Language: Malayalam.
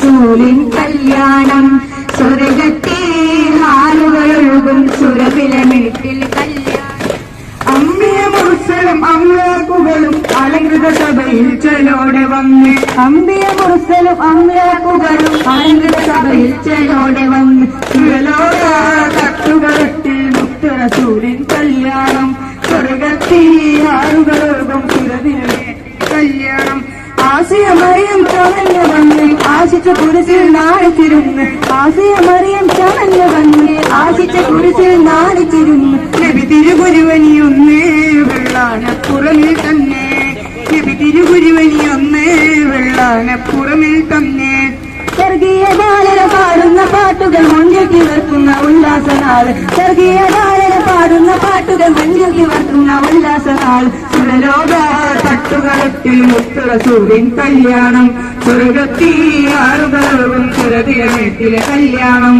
റസൂലിൻ കല്യാണം സ്വർഗത്തെ ഹാലുകളൊഴുകും സുരഭിലമിട്ടിൽ കല്യാണം അമ്പിയ മുർസലും അമ്ലാക്കുകളും അലങ്കൃത സഭയിൽ ചെലോടെ വന്ന് അമ്പിയ മുർസലും അമ്ലാക്കുകളും അലങ്കൃത സഭയിൽ ചെലോടെ വന്ന് തട്ടുകളത്തിൽ മുത്ത് റസൂലിൻ കല്യാണം സ്വർഗത്തെ ഹാലുകളൊഴുകും സുരഭിലമിട്ടിൽ കല്യാണം ആസിയ മറിയം ചമഞ്ഞ വന്ന് ആശിച്ച കുരിശിൽ നാണിച്ചിരുന്ന് ആസിയ മറിയം ചമഞ്ഞ വന്ന് ആശിച്ച കുരിശിൽ നാണിച്ചിരുന്ന് നബി തിരുഗുരുവനിയൊന്നേ വെള്ളാനപ്പുറമിൽ തന്നെ നബി തിരുഗുരുവനിയൊന്നേ വെള്ളാനപ്പുറമിൽ തന്നെ സ്വർഗീയ ബാലന പാടുന്ന പാട്ടുകൾ മുന്നിൽ കിവർക്കുന്ന ഉല്ലാസനാൾ സ്വർഗീയ ബാലന പാടുന്ന പാട്ടുകൾ മുന്നിൽ കിവർക്കുന്ന ഉല്ലാസനാൾ സുരലോക തട്ടുകളത്തിൽ മുത്ത് റസൂലിൻ കല്യാണം സ്വർഗത്തിൽ ആളുകളും സുരതിലെ കല്യാണം